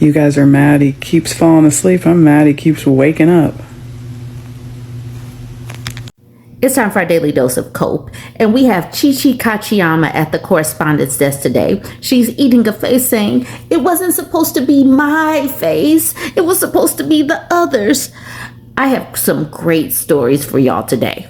You guys are mad he keeps falling asleep. I'm mad he keeps waking up. It's time for our daily dose of cope, and we have Chichi Kachiyama at the correspondence desk today. She's eating a face saying, "It wasn't supposed to be my face. It was supposed to be the others." I have some great stories for y'all today.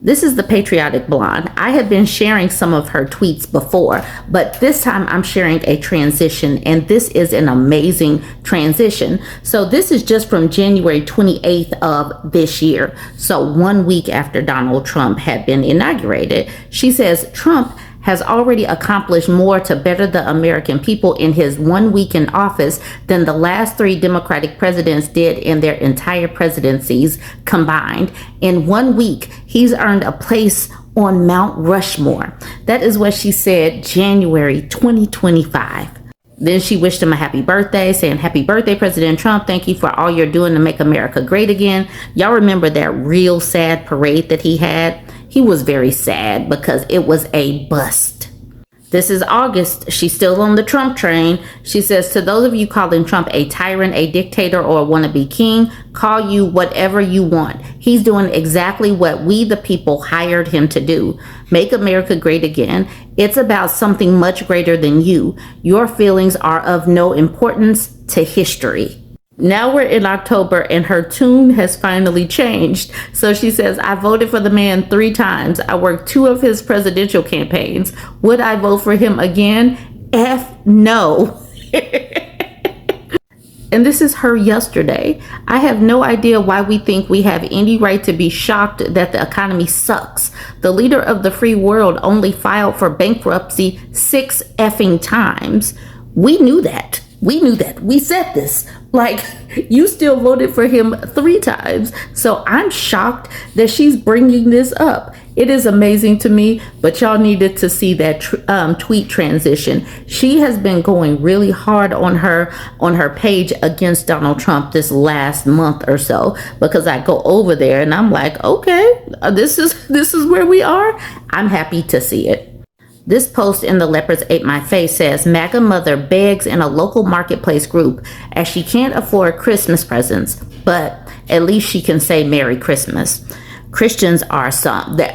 This is the Patriotic Blonde. I have been sharing some of her tweets before, but this time I'm sharing a transition, and this is an amazing transition. So this is just from January 28th of this year. So 1 week after Donald Trump had been inaugurated. She says, "Trump has already accomplished more to better the American people in his 1 week in office than the last 3 Democratic presidents did in their entire presidencies combined. In 1 week, he's earned a place on Mount Rushmore." That is what she said January 2025. Then she wished him a happy birthday, saying, "Happy birthday, President Trump. Thank you for all you're doing to make America great again." Y'all remember that real sad parade that he had? He was very sad because it was a bust. This is August. She's still on the Trump train. She says, "To those of you calling Trump a tyrant, a dictator, or a wannabe king, call you whatever you want. He's doing exactly what we the people hired him to do. Make America great again. It's about something much greater than you. Your feelings are of no importance to history." Now we're in October and her tune has finally changed. So she says, "I voted for the man 3 times. I worked 2 of his presidential campaigns. Would I vote for him again? F no." And this is her yesterday. "I have no idea why we think we have any right to be shocked that the economy sucks. The leader of the free world only filed for bankruptcy 6 effing times. We knew that. We knew that. We said this. Like, you still voted for him 3 times. So I'm shocked that she's bringing this up. It is amazing to me, but y'all needed to see that tweet transition. She has been going really hard on her page against Donald Trump this last month or so, because I go over there and I'm like, okay, this is where we are. I'm happy to see it. This post in the Leopards Ate My Face says, "MAGA mother begs in a local marketplace group as she can't afford Christmas presents, but at least she can say Merry Christmas." Christians are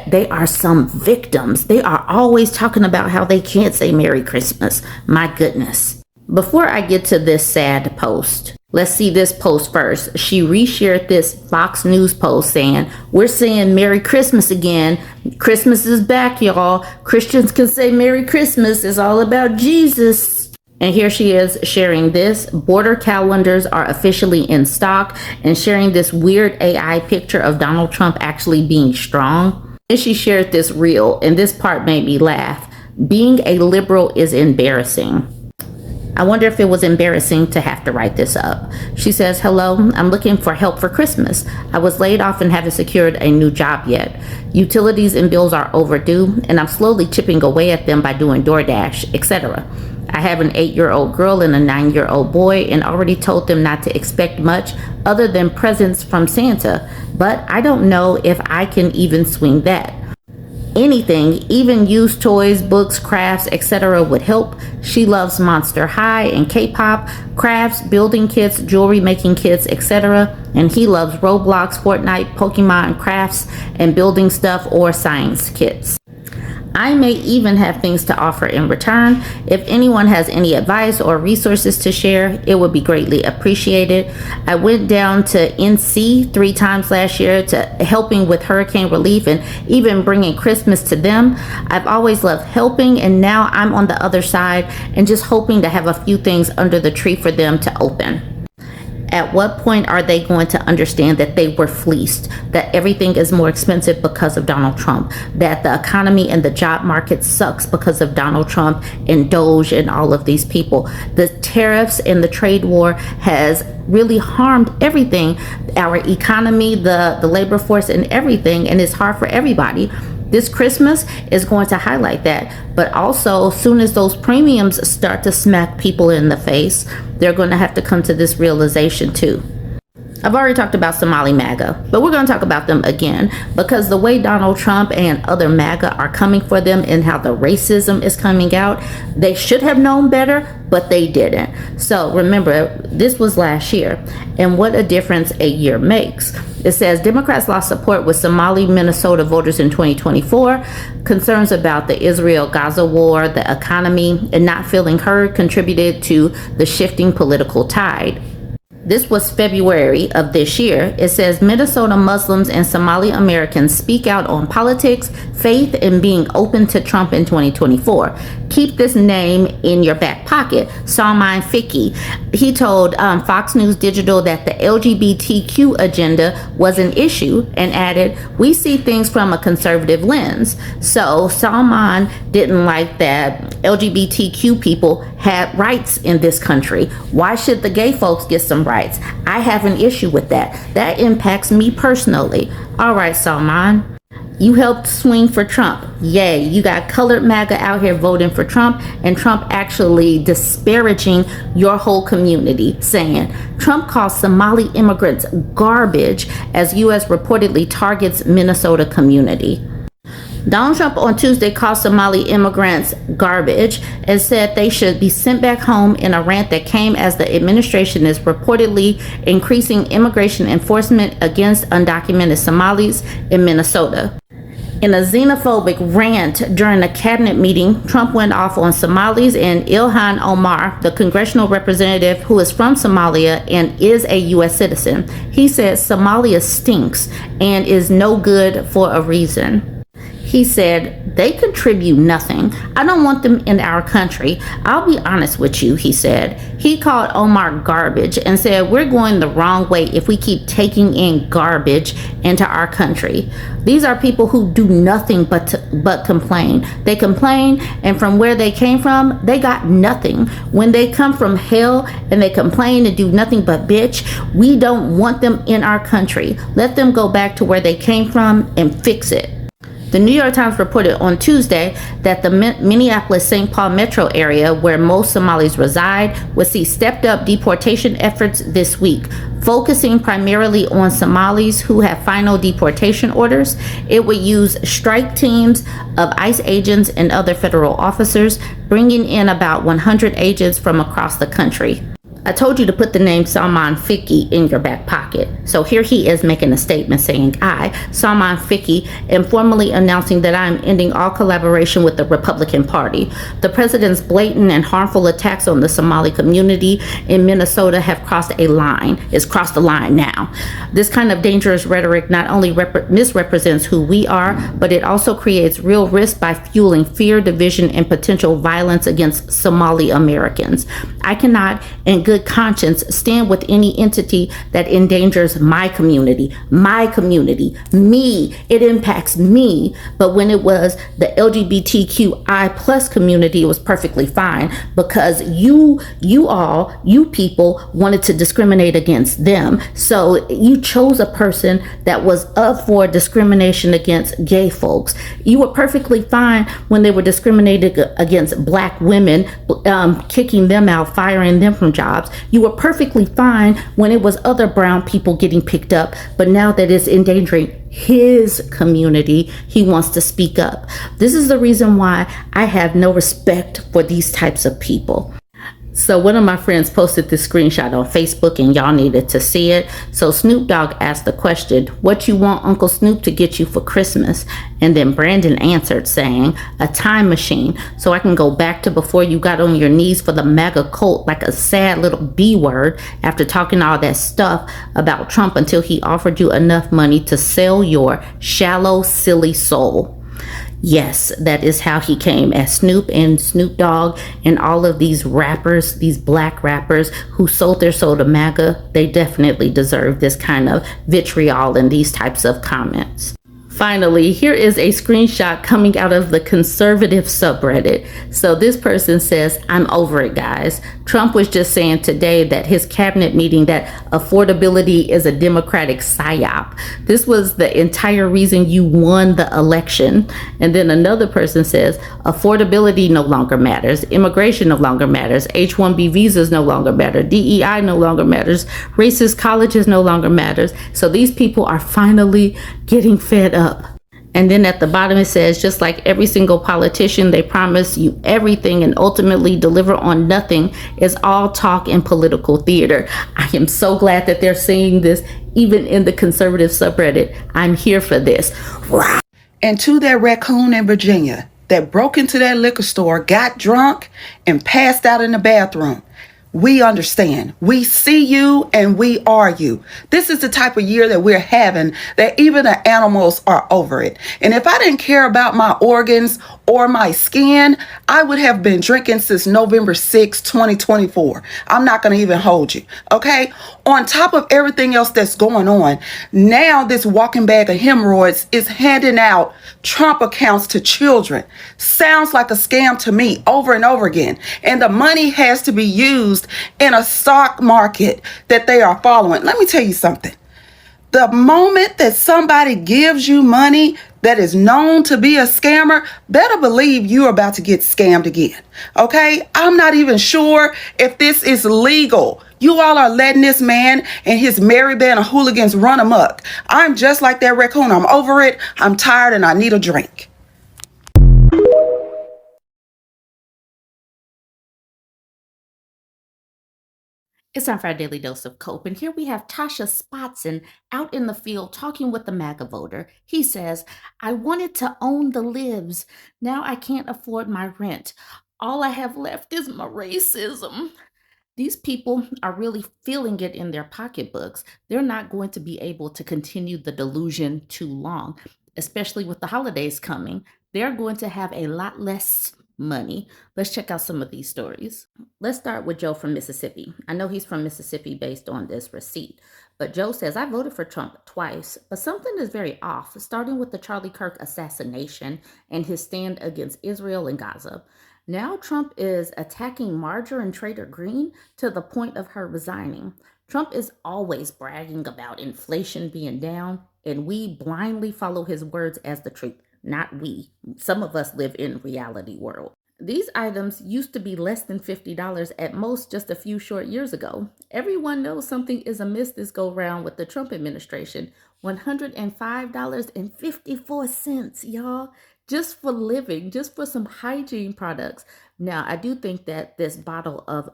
they are some victims. They are always talking about how they can't say Merry Christmas. My goodness. Before I get to this sad post, let's see this post first. She reshared this Fox News post saying, "We're saying Merry Christmas again. Christmas is back, y'all. Christians can say Merry Christmas. It's all about Jesus." And here she is sharing this. Border calendars are officially in stock, and sharing this weird AI picture of Donald Trump actually being strong. And she shared this reel, and this part made me laugh. "Being a liberal is embarrassing." I wonder if it was embarrassing to have to write this up. She says, "Hello, I'm looking for help for Christmas. I was laid off and haven't secured a new job yet. Utilities and bills are overdue, and I'm slowly chipping away at them by doing DoorDash, etc. I have an 8-year-old girl and a 9-year-old boy, and already told them not to expect much other than presents from Santa, but I don't know if I can even swing that. Anything, even used toys, books, crafts, etc. would help. She loves Monster High and K-pop, crafts, building kits, jewelry making kits, etc. And he loves Roblox, Fortnite, Pokemon, crafts, and building stuff or science kits. I may even have things to offer in return. If anyone has any advice or resources to share, it would be greatly appreciated. I went down to NC 3 times last year to helping with hurricane relief and even bringing Christmas to them. I've always loved helping, and now I'm on the other side and just hoping to have a few things under the tree for them to open." At what point are they going to understand that they were fleeced, that everything is more expensive because of Donald Trump, that the economy and the job market sucks because of Donald Trump and Doge and all of these people? The tariffs and the trade war has really harmed everything, our economy, the labor force and everything, and it's hard for everybody. This Christmas is going to highlight that, but also as soon as those premiums start to smack people in the face, they're going to have to come to this realization too. I've already talked about Somali MAGA, but we're going to talk about them again because the way Donald Trump and other MAGA are coming for them and how the racism is coming out, they should have known better, but they didn't. So remember, this was last year, and what a difference a year makes. It says Democrats lost support with Somali Minnesota voters in 2024. Concerns about the Israel-Gaza war, the economy, and not feeling heard contributed to the shifting political tide. This was February of this year. It says Minnesota Muslims and Somali Americans speak out on politics, faith, and being open to Trump in 2024. Keep this name in your back pocket. Salman Fiki. He told Fox News Digital that the LGBTQ agenda was an issue and added, "We see things from a conservative lens." So Salman didn't like that LGBTQ people had rights in this country. Why should the gay folks get some rights? I have an issue with that. That impacts me personally. All right, Salman. You helped swing for Trump. Yay. You got colored MAGA out here voting for Trump, and Trump actually disparaging your whole community, saying Trump calls Somali immigrants garbage as U.S. reportedly targets Minnesota community. Donald Trump on Tuesday called Somali immigrants garbage and said they should be sent back home in a rant that came as the administration is reportedly increasing immigration enforcement against undocumented Somalis in Minnesota. In a xenophobic rant during a cabinet meeting, Trump went off on Somalis and Ilhan Omar, the congressional representative who is from Somalia and is a U.S. citizen. He said Somalia stinks and is no good for a reason. He said, they contribute nothing. I don't want them in our country. I'll be honest with you, he said. He called Omar garbage and said, we're going the wrong way if we keep taking in garbage into our country. These are people who do nothing but complain. They complain, and from where they came from, they got nothing. When they come from hell and they complain and do nothing but bitch, we don't want them in our country. Let them go back to where they came from and fix it. The New York Times reported on Tuesday that the Minneapolis-St. Paul metro area, where most Somalis reside, would see stepped-up deportation efforts this week, focusing primarily on Somalis who have final deportation orders. It would use strike teams of ICE agents and other federal officers, bringing in about 100 agents from across the country. I told you to put the name Salman Fiki in your back pocket. So here he is making a statement saying, I, Salman Fiki, am formally announcing that I am ending all collaboration with the Republican Party. The president's blatant and harmful attacks on the Somali community in Minnesota have crossed a line. It's crossed the line now. This kind of dangerous rhetoric not only misrepresents who we are, but it also creates real risk by fueling fear, division, and potential violence against Somali Americans. I cannot, in good conscience, stand with any entity that endangers my community, me. It impacts me. But when it was the LGBTQI plus community, it was perfectly fine because you people wanted to discriminate against them. So you chose a person that was up for discrimination against gay folks. You were perfectly fine when they were discriminated against black women, kicking them out, firing them from jobs. You were perfectly fine when it was other brown people getting picked up, but now that it's endangering his community, he wants to speak up. This is the reason why I have no respect for these types of people. So one of my friends posted this screenshot on Facebook and y'all needed to see it. So Snoop Dogg asked the question, what you want Uncle Snoop to get you for Christmas? And then Brandon answered saying, a time machine so I can go back to before you got on your knees for the MAGA cult like a sad little B word after talking all that stuff about Trump until he offered you enough money to sell your shallow, silly soul. Yes, that is how he came as Snoop and Snoop Dogg and all of these rappers, these black rappers who sold their soul to MAGA. They definitely deserve this kind of vitriol and these types of comments. Finally, here is a screenshot coming out of the conservative subreddit. So this person says, I'm over it, guys. Trump was just saying today that his cabinet meeting that affordability is a Democratic psyop. This was the entire reason you won the election. And then another person says affordability no longer matters. Immigration no longer matters. H-1B visas no longer matter. DEI no longer matters. Racist colleges no longer matters. So these people are finally getting fed up. And then at the bottom it says, just like every single politician, they promise you everything and ultimately deliver on nothing. Is all talk and political theater. I am so glad that they're saying this even in the conservative subreddit. I'm here for this. And to that raccoon in Virginia that broke into that liquor store, got drunk, and passed out in the bathroom, we understand. We see you and we are you. This is the type of year that we're having that even the animals are over it. And if I didn't care about my organs or my skin, I would have been drinking since November 6, 2024. I'm not going to even hold you. Okay. On top of everything else that's going on, now this walking bag of hemorrhoids is handing out Trump accounts to children. Sounds like a scam to me over and over again. And the money has to be used in a stock market that they are following. Let me tell you something. The moment that somebody gives you money that is known to be a scammer, better believe you're about to get scammed again. Okay? I'm not even sure if this is legal. You all are letting this man and his merry band of hooligans run amok. I'm just like that raccoon. I'm over it. I'm tired and I need a drink. It's time for our daily dose of cope, and here we have Tasha Spotson out in the field talking with the MAGA voter. He says, I wanted to own the libs. Now I can't afford my rent. All I have left is my racism. These people are really feeling it in their pocketbooks. They're not going to be able to continue the delusion too long, especially with the holidays coming. They're going to have a lot less money. Let's check out some of these stories. Let's start with Joe from Mississippi. I know he's from Mississippi based on this receipt, but Joe says, I voted for Trump twice, but something is very off, starting with the Charlie Kirk assassination and his stand against Israel and Gaza. Now Trump is attacking Marjorie Taylor Greene to the point of her resigning. Trump is always bragging about inflation being down, and we blindly follow his words as the truth. Not we. Some of us live in reality world. These items used to be less than $50 at most just a few short years ago. Everyone knows something is amiss this go round with the Trump administration. $105.54, y'all, just for living, just for some hygiene products. Now, I do think that this bottle of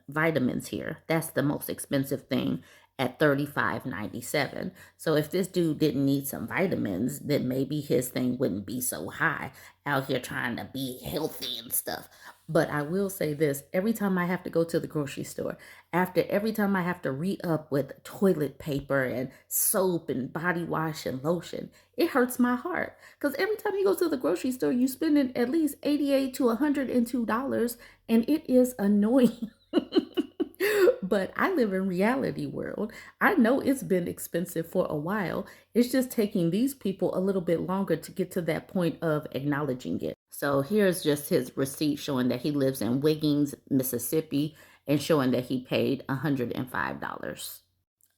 vitamins here, that's the most expensive thing at $35.97. So if this dude didn't need some vitamins, then maybe his thing wouldn't be so high out here trying to be healthy and stuff. But I will say this, every time I have to go to the grocery store, after every time I have to re-up with toilet paper and soap and body wash and lotion, it hurts my heart. Because every time you go to the grocery store, you spend at least $88 to $102, and it is annoying. But I live in reality world. I know it's been expensive for a while. It's just taking these people a little bit longer to get to that point of acknowledging it. So here's just his receipt showing that he lives in Wiggins, Mississippi, and showing that he paid $105.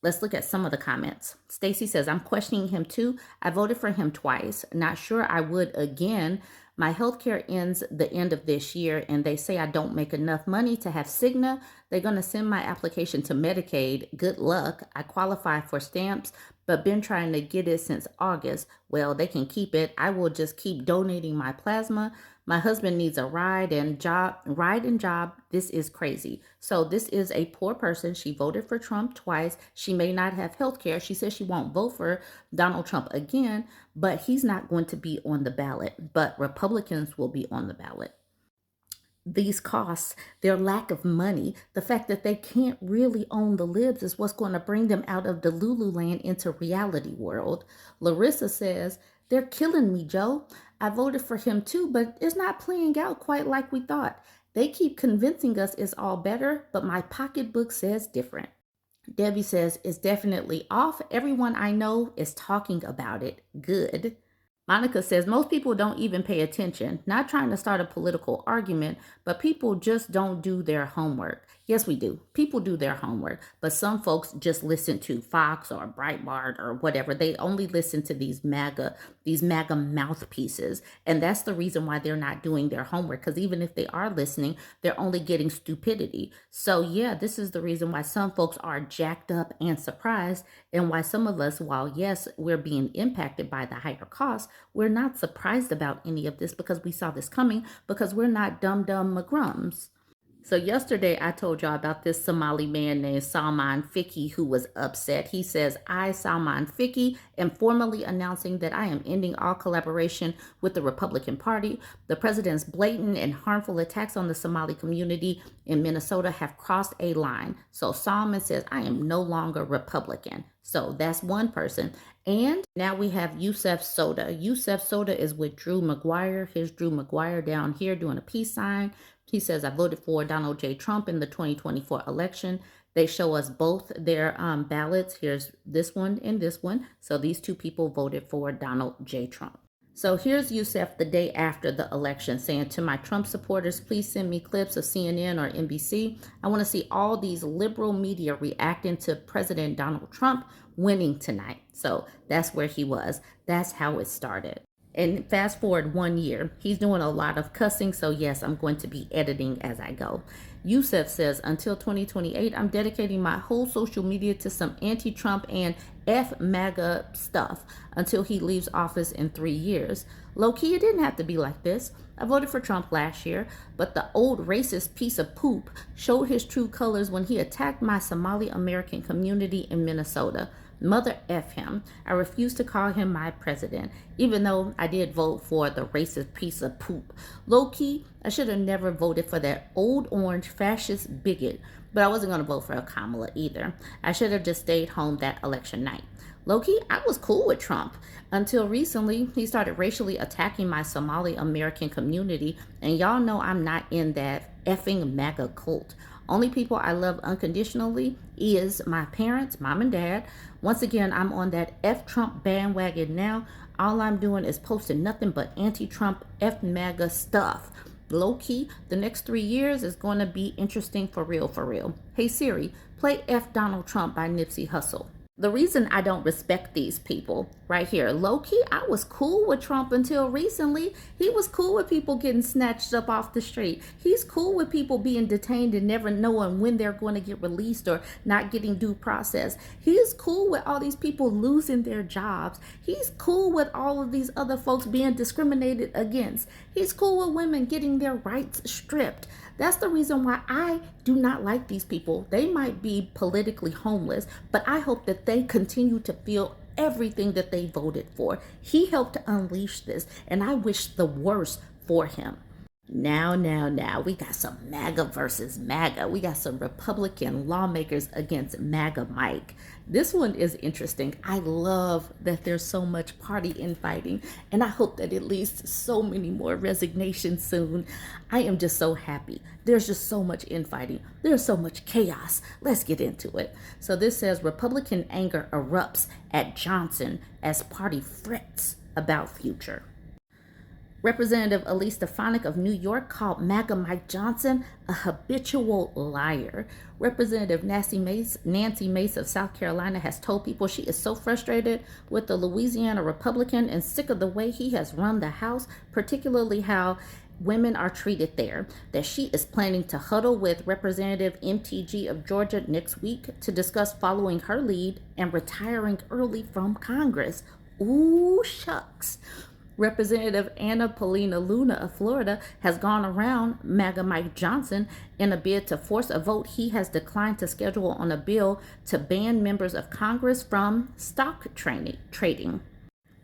Let's look at some of the comments. Stacy says, I'm questioning him too. I voted for him twice. Not sure I would again. My healthcare ends the end of this year, and they say I don't make enough money to have Cigna. They're going to send my application to Medicaid. Good luck. I qualify for stamps, but been trying to get it since August. Well, they can keep it. I will just keep donating my plasma. My husband needs a ride and job. This is crazy. So this is a poor person. She voted for Trump twice. She may not have health care. She says she won't vote for Donald Trump again, but he's not going to be on the ballot. But Republicans will be on the ballot. These costs, their lack of money, the fact that they can't really own the libs is what's going to bring them out of the Lululand into reality world. Larissa says, they're killing me, Joe. I voted for him too, but it's not playing out quite like we thought. They keep convincing us it's all better, but my pocketbook says different. Debbie says, it's definitely off. Everyone I know is talking about it. Good. Monica says most people don't even pay attention, not trying to start a political argument, but people just don't do their homework. Yes, we do. People do their homework, but some folks just listen to Fox or Breitbart or whatever. They only listen to these MAGA mouthpieces. And that's the reason why they're not doing their homework. Because even if they are listening, they're only getting stupidity. So yeah, this is the reason why some folks are jacked up and surprised, and why some of us, while yes, we're being impacted by the higher costs, we're not surprised about any of this because we saw this coming, because we're not dumb McGrums. So yesterday I told y'all about this Somali man named Salman Fiki who was upset. He says, I, Salman Fiki, am formally announcing that I am ending all collaboration with the Republican Party. The president's blatant and harmful attacks on the Somali community in Minnesota have crossed a line. So Salman says, I am no longer Republican. So that's one person. And now we have Yusef Soda. Yusef Soda is with Drew McGuire. Here's Drew McGuire down here doing a peace sign. He says, I voted for Donald J. Trump in the 2024 election. They show us both their ballots. Here's this one and this one. So these two people voted for Donald J. Trump. So here's Yusef the day after the election saying, to my Trump supporters, please send me clips of CNN or NBC. I want to see all these liberal media reacting to President Donald Trump winning tonight. So that's where he was. That's how it started. And fast forward 1 year, he's doing a lot of cussing. So yes, I'm going to be editing as I go. Yusef says, until 2028, I'm dedicating my whole social media to some anti-Trump and MAGA stuff until he leaves office in 3 years. Low-key, it didn't have to be like this. I voted for Trump last year, but the old racist piece of poop showed his true colors when he attacked my Somali American community in Minnesota. Mother F him. I refuse to call him my president, even though I did vote for the racist piece of poop. Low-key, I should have never voted for that old orange fascist bigot, but I wasn't going to vote for a Kamala either. I should have just stayed home that election night. Low-key, I was cool with Trump until recently he started racially attacking my Somali American community, and y'all know I'm not in that effing MAGA cult. Only people I love unconditionally is my parents, mom and dad. Once again, I'm on that F-Trump bandwagon now. All I'm doing is posting nothing but anti-Trump F-MAGA stuff. Low-key, the next 3 years is going to be interesting for real, for real. Hey Siri, play F Donald Trump by Nipsey Hussle. The reason I don't respect these people right here, low-key, I was cool with Trump until recently. He was cool with people getting snatched up off the street. He's cool with people being detained and never knowing when they're going to get released or not getting due process. He's cool with all these people losing their jobs. He's cool with all of these other folks being discriminated against. He's cool with women getting their rights stripped. That's the reason why I do not like these people. They might be politically homeless, but I hope that they continue to feel everything that they voted for. He helped to unleash this, and I wish the worst for him. Now, we got some MAGA versus MAGA. We got some Republican lawmakers against MAGA Mike. This one is interesting. I love that there's so much party infighting, and I hope that it leads to so many more resignations soon. I am just so happy. There's just so much infighting. There's so much chaos. Let's get into it. So this says Republican anger erupts at Johnson as party frets about future. Representative Elise Stefanik of New York called MAGA Mike Johnson a habitual liar. Representative Nancy Mace of South Carolina has told people she is so frustrated with the Louisiana Republican and sick of the way he has run the House, particularly how women are treated there, that she is planning to huddle with Representative MTG of Georgia next week to discuss following her lead and retiring early from Congress. Ooh, shucks. Representative Anna Paulina Luna of Florida has gone around MAGA Mike Johnson in a bid to force a vote he has declined to schedule on a bill to ban members of Congress from stock trading.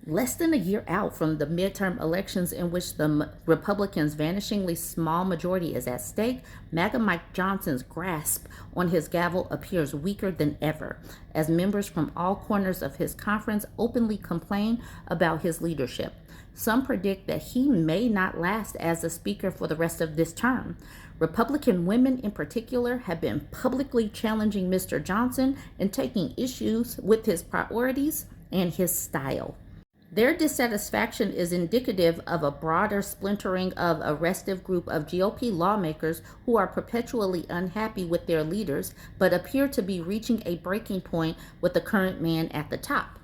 Less than a year out from the midterm elections in which the Republicans' vanishingly small majority is at stake, MAGA Mike Johnson's grasp on his gavel appears weaker than ever, as members from all corners of his conference openly complain about his leadership. Some predict that he may not last as the speaker for the rest of this term. Republican women in particular have been publicly challenging Mr. Johnson and taking issues with his priorities and his style. Their dissatisfaction is indicative of a broader splintering of a restive group of GOP lawmakers who are perpetually unhappy with their leaders, but appear to be reaching a breaking point with the current man at the top.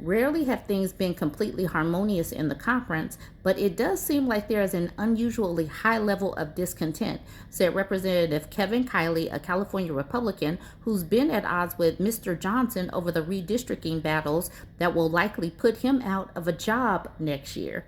Rarely have things been completely harmonious in the conference, but it does seem like there is an unusually high level of discontent, said Representative Kevin Kiley, a California Republican who's been at odds with Mr. Johnson over the redistricting battles that will likely put him out of a job next year.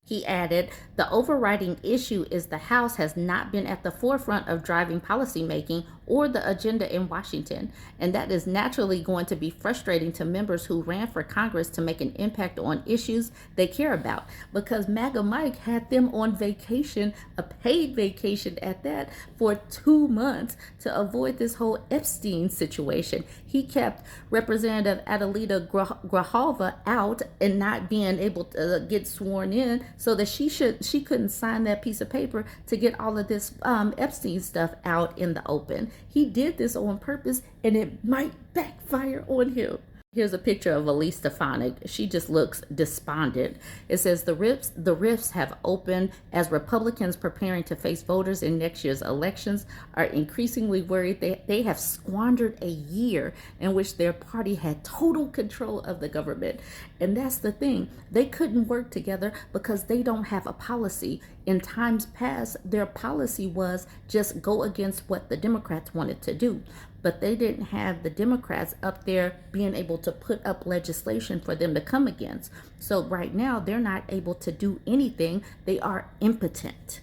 He added, the overriding issue is the House has not been at the forefront of driving policymaking or the agenda in Washington, and that is naturally going to be frustrating to members who ran for Congress to make an impact on issues they care about, because MAGA Mike had them on vacation, a paid vacation at that, for 2 months to avoid this whole Epstein situation. He kept Representative Adelita Grijalva out and not being able to get sworn in so that she couldn't sign that piece of paper to get all of this Epstein stuff out in the open. He did this on purpose, and it might backfire on him. Here's a picture of Elise Stefanik. She just looks despondent. It says the rifts have opened as Republicans preparing to face voters in next year's elections are increasingly worried they have squandered a year in which their party had total control of the government. And that's the thing. They couldn't work together because they don't have a policy. In times past, their policy was just go against what the Democrats wanted to do. But they didn't have the Democrats up there being able to put up legislation for them to come against. So right now, they're not able to do anything. They are impotent.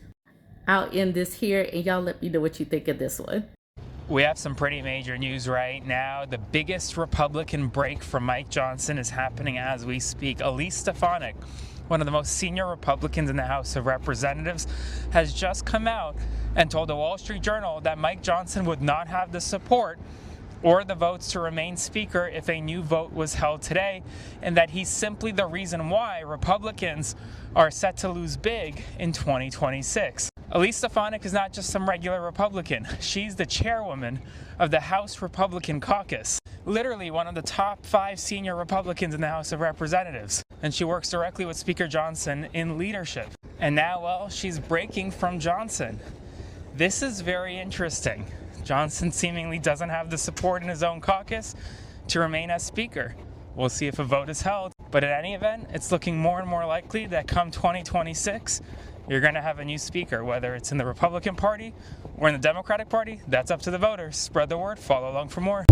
I'll end this here, and y'all let me know what you think of this one. We have some pretty major news right now. The biggest Republican break from Mike Johnson is happening as we speak. Elise Stefanik, one of the most senior Republicans in the House of Representatives, has just come out and told the Wall Street Journal that Mike Johnson would not have the support or the votes to remain Speaker if a new vote was held today, and that he's simply the reason why Republicans are set to lose big in 2026. Elise Stefanik is not just some regular Republican. She's the chairwoman of the House Republican Caucus, literally one of the top 5 senior Republicans in the House of Representatives. And she works directly with Speaker Johnson in leadership. And now, well, she's breaking from Johnson. This is very interesting. Johnson seemingly doesn't have the support in his own caucus to remain as Speaker. We'll see if a vote is held. But in any event, it's looking more and more likely that come 2026, you're going to have a new Speaker, whether it's in the Republican Party or in the Democratic Party. That's up to the voters. Spread the word. Follow along for more.